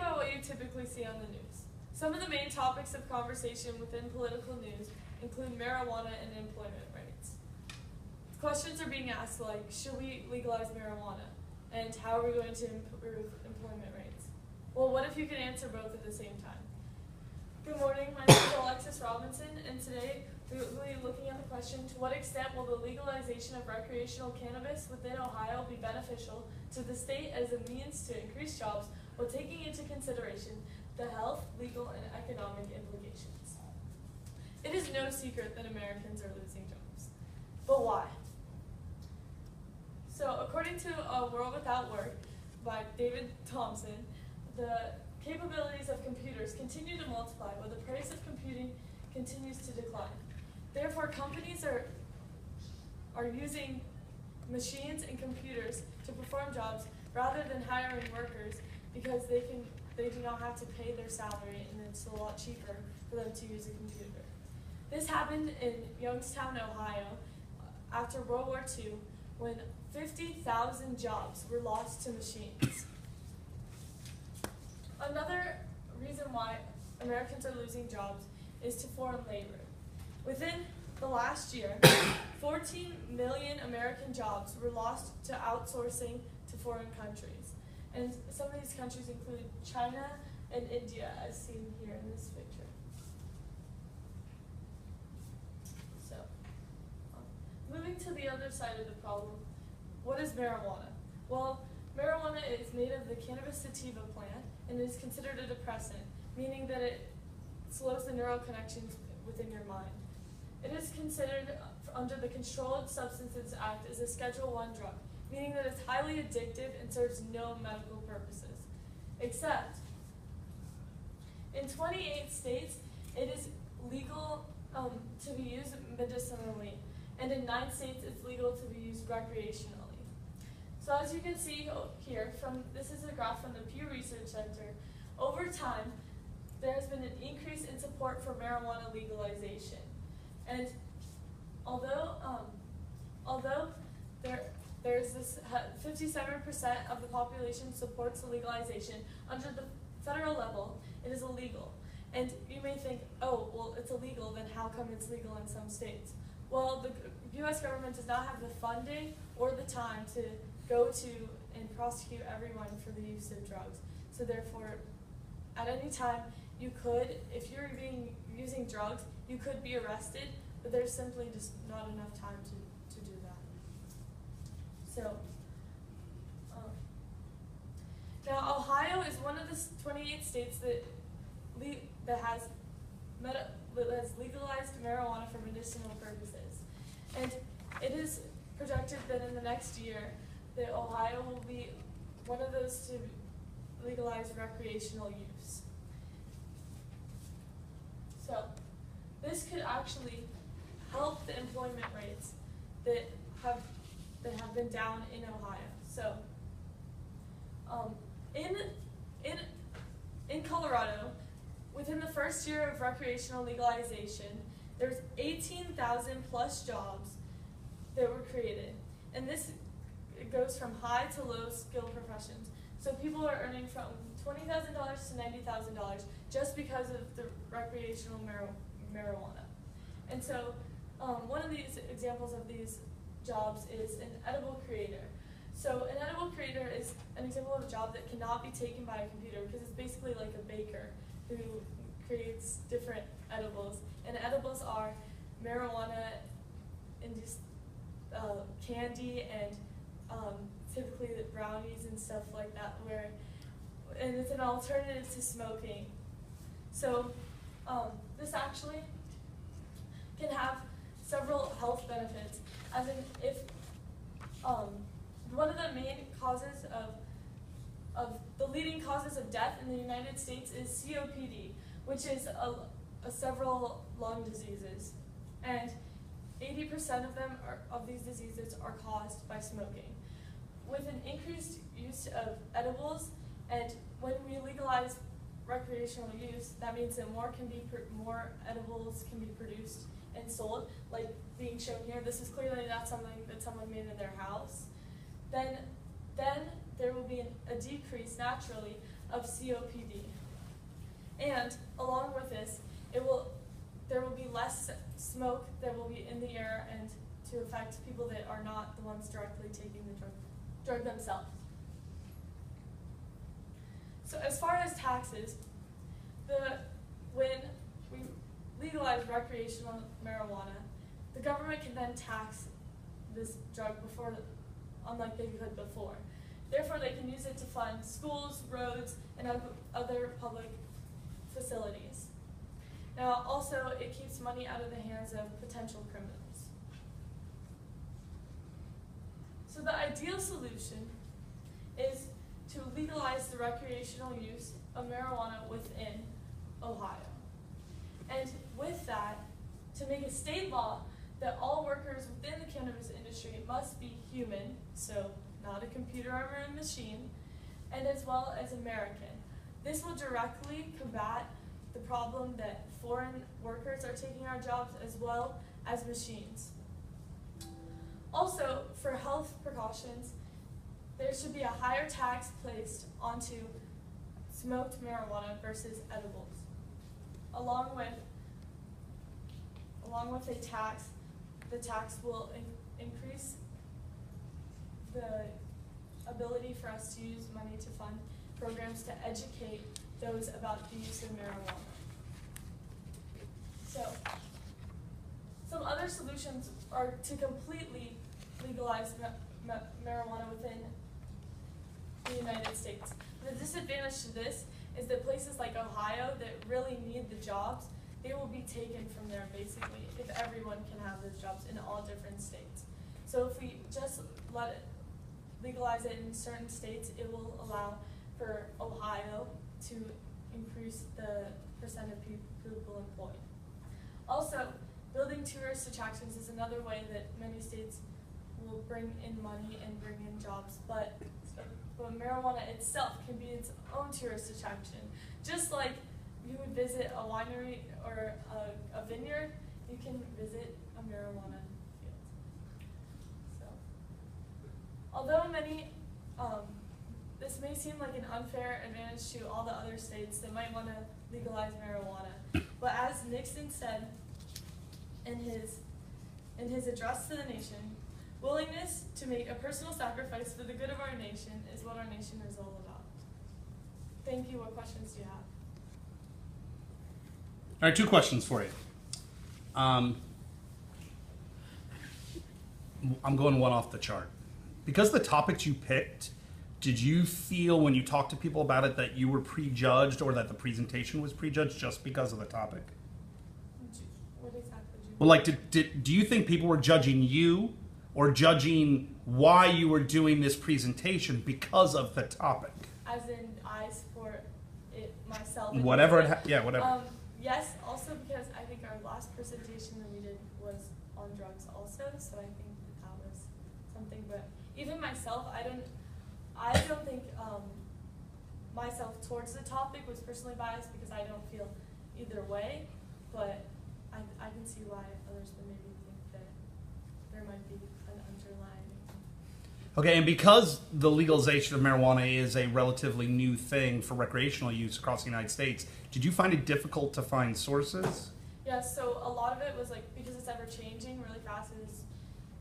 about what you typically see on the news. Some of the main topics of conversation within political news include marijuana and employment rates. Questions are being asked like, should we legalize marijuana? And how are we going to improve employment rates? Well, what if you could answer both at the same time? Good morning, my name is Alexis R, and today we will be looking at the question, to what extent will the legalization of recreational cannabis within Ohio be beneficial to the state as a means to increase jobs while taking into consideration the health, legal, and economic implications? It is no secret that Americans are losing jobs. But why? So according to A World Without Work by David Thompson, the capabilities of computers continue to multiply while the price of computing continues to decline. Therefore, companies are using machines and computers to perform jobs rather than hiring workers because they do not have to pay their salary, and it's a lot cheaper for them to use a computer. This happened in Youngstown, Ohio after World War II when 50,000 jobs were lost to machines. Another reason why Americans are losing jobs is to foreign labor. Within the last year, 14 million American jobs were lost to outsourcing to foreign countries. And some of these countries include China and India, as seen here in this picture. So, moving to the other side of the problem, what is marijuana? Well, marijuana is made of the cannabis sativa plant and is considered a depressant, meaning that it slows the neural connections within your mind. It is considered under the Controlled Substances Act as a Schedule I drug, meaning that it's highly addictive and serves no medical purposes. Except, in 28 states, it is legal to be used medicinally, and in 9 states, it's legal to be used recreationally. So as you can see here, this is a graph from the Pew Research Center. Over time, there has been an increase in support for marijuana legalization. And although there's this 57% of the population supports the legalization, under the federal level, it is illegal. And you may think, oh, well, it's illegal, then how come it's legal in some states? Well, the U.S. government does not have the funding or the time to go to and prosecute everyone for the use of drugs. So therefore, at any time, you could, if you're using drugs, you could be arrested, but there's simply just not enough time to do that. So, now Ohio is one of the 28 states that has legalized marijuana for medicinal purposes. And it is projected that in the next year, that Ohio will be one of those to legalize recreational use. So this could actually help the employment rates that have been down in Ohio. So in Colorado, within the first year of recreational legalization, there's 18,000 plus jobs that were created, and this goes from high to low skill professions. So people are earning from $20,000 to $90,000 just because of the recreational marijuana. And so one of these examples of these jobs is an edible creator. So an edible creator is an example of a job that cannot be taken by a computer because it's basically like a baker who creates different edibles. And edibles are marijuana-induced candy and typically the brownies and stuff like that, and it's an alternative to smoking. So this actually can have several health benefits, as in if one of the main causes of the leading causes of death in the United States is COPD, which is several lung diseases, and 80% of these diseases are caused by smoking. With an increased use of edibles, and when we legalize recreational use, that means that more edibles can be produced and sold, like being shown here. This is clearly not something that someone made in their house. Then there will be a decrease naturally of COPD. And along with this, there will be less smoke that will be in the air and to affect people that are not the ones directly taking the drug themselves. So as far as taxes, when we legalize recreational marijuana, the government can then tax this drug unlike they could before. Therefore, they can use it to fund schools, roads, and other public facilities. Now, also, it keeps money out of the hands of potential criminals. So the ideal solution is to legalize the recreational use of marijuana within Ohio. And with that, to make a state law that all workers within the cannabis industry must be human, so not a computer or a machine, and as well as American. This will directly combat the problem that foreign workers are taking our jobs as well as machines. Also, for health precautions, there should be a higher tax placed onto smoked marijuana versus edibles. Along with a tax, the tax will increase the ability for us to use money to fund programs to educate those about the use of marijuana. So, some other solutions are to completely legalize marijuana within the United States. The disadvantage to this is that places like Ohio that really need the jobs, they will be taken from there basically if everyone can have those jobs in all different states. So if we just legalize it in certain states, it will allow for Ohio to increase the percent of people employed. Also, building tourist attractions is another way that many states will bring in money and bring in jobs, but marijuana itself can be its own tourist attraction. Just like you would visit a winery or a vineyard, you can visit a marijuana field. So, although this may seem like an unfair advantage to all the other states that might want to legalize marijuana, but as Nixon said in his address to the nation, willingness to make a personal sacrifice for the good of our nation is what our nation is all about. Thank you. What questions do you have? All right, 2 questions for you. I'm going one off the chart. Because the topics you picked, did you feel when you talked to people about it that you were prejudged or that the presentation was prejudged just because of the topic? What exactly do you mean? Well, like, do you think people were judging you or judging why you were doing this presentation because of the topic? As in, I support it myself. Whatever, whatever. Yes, also because I think our last presentation that we did was on drugs also, so I think that was something, but even myself, I don't think myself towards the topic was personally biased because I don't feel either way, but I can see why others would maybe think that there might be an underlying. Okay, and because the legalization of marijuana is a relatively new thing for recreational use across the United States, did you find it difficult to find sources? Yeah, so a lot of it was like, because it's ever changing really fast,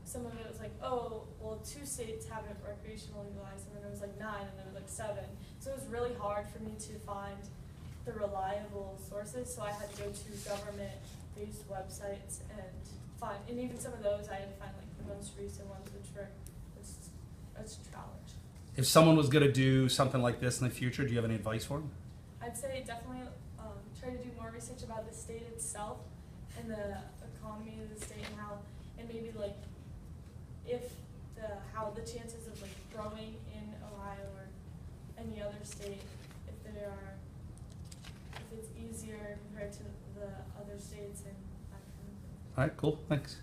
some of it was like, oh, well, 2 states have it recreational legalized, and then it was like 9, and then it was like 7. So it was really hard for me to find the reliable sources, so I had to go to government-based websites and even some of those I had to find like the most recent ones, which were a challenge. If someone was going to do something like this in the future, do you have any advice for them? I'd say definitely try to do more research about the state itself and the economy of the state and how, and maybe like how the chances of like growing in Ohio or any other state, if it's easier compared to the other states and that kind of thing. All right, cool, thanks.